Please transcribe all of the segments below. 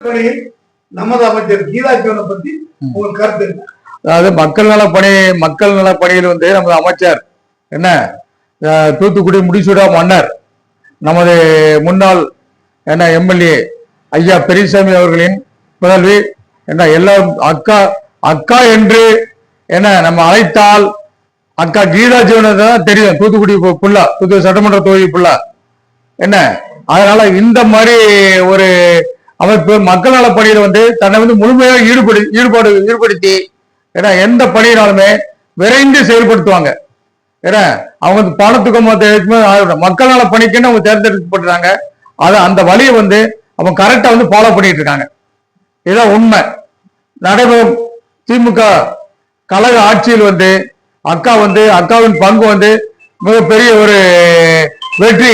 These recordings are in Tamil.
நமது அமைச்சர் கீதா ஜீவனை பத்தி உங்க கருத்து? அதாவது மக்கள் நல பணியில் நமது அமைச்சர் என்ன தூத்துக்குடி முடிசூடா மன்னர் நமது முன்னாள் என்ன எம்எல்ஏ ஐயா பெரியசாமி அவர்களின் புதல்வி என்ன எல்லாரும் அக்கா அக்கா என்று என்ன நம்ம அழைத்தால் அக்கா கீதா ஜீவனை தான் தெரியும். தூத்துக்குடி புள்ளா, தூத்துக்குடி சட்டமன்ற தொகுதி புள்ளா என்ன. அதனால இந்த மாதிரி ஒரு அமைப்பு மக்கள் நல பணியில தன்னை முழுமையாக ஈடுபடுத்தி ஏன்னா எந்த பணியினாலுமே விரைந்து செயல்படுத்துவாங்க. ஏன்னா அவங்க பணத்துக்கு மக்கள் நல பணிக்குன்னு அவங்க தேர்ந்தெடுக்கப்பட்டுறாங்க. அந்த வழியை அவங்க கரெக்டா ஃபாலோ பண்ணிட்டு இருக்காங்க. இதுதான் உண்மை. நடைபெறும் திமுக கழக ஆட்சியில் அக்கா அக்காவின் பங்கு மிகப்பெரிய ஒரு வெற்றி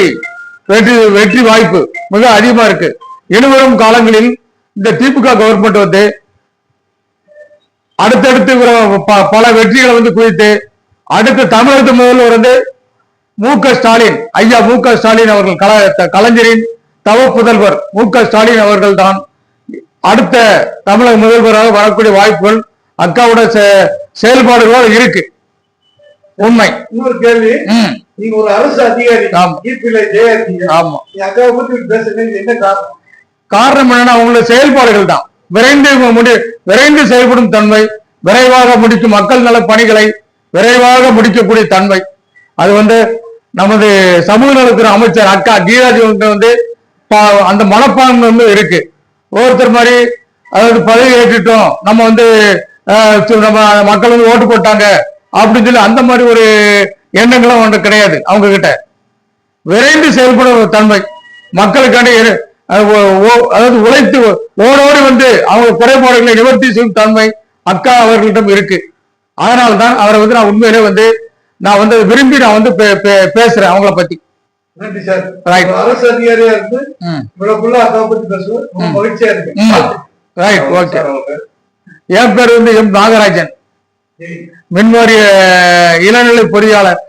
வெற்றி வெற்றி வாய்ப்பு மிக அதிகமா இருக்கு. இனிவரும் காலங்களில் இந்த திமுக கவர்மெண்ட் அடுத்தடுத்து பல வெற்றிகளை குறித்து அடுத்த தமிழகத்து முதல்வர் மு.க.ஸ்டாலின் ஐயா மு.க.ஸ்டாலின் அவர்கள் கலைஞரின் தவ புதல்வர் மு.க.ஸ்டாலின் அவர்கள் தான் அடுத்த தமிழக முதல்வராக வரக்கூடிய வாய்ப்புகள் அக்காவோட செயல்பாடுகளோடு இருக்கு. உண்மை. இன்னொரு கேள்வி, நீங்க ஒரு அரசு அதிகாரி, ஆமா, அக்காவை பத்தி பேசுறது என்ன காரணம்? காரணம் என்னன்னா அவங்களோட செயல்பாடுகள் தான். விரைந்து செயல்படும் தன்மை, விரைவாக முடிக்கும் மக்கள் நல பணிகளை விரைவாக முடிக்கக்கூடிய தன்மை, அது நமது சமூக நலத்துறை அமைச்சர் அக்கா கீதாஜி அந்த மனப்பான்மை இருக்கு. ஒவ்வொருத்தர் மாதிரி அதாவது பதவி ஏற்றுட்டோம், நம்ம நம்ம மக்கள் ஓட்டு போட்டாங்க அப்படின்னு சொல்லி அந்த மாதிரி ஒரு எண்ணங்களும் ஒன்று கிடையாது. அவங்க கிட்ட விரைந்து செயல்படும் ஒரு தன்மை, மக்களுக்காண்டி அதாவது உழைத்து ஓடோடி அவங்க குறைபாடுகளை நிவர்த்தி செய்யும் தன்மை அக்கா அவர்களிடம் இருக்கு. அதனால்தான் அவரை நான் உண்மையிலே நான் விரும்பி நான் பேசுறேன் அவங்கள பத்தி. நன்றி சார். அரசு அதிகாரியா இருந்து அக்காவை பத்தி பேசுவோம், மகிழ்ச்சியா இருக்கு. Right, okay. என் பேர் எம் நாகராஜன், மின்வாரிய இளநிலை பொறியாளர்.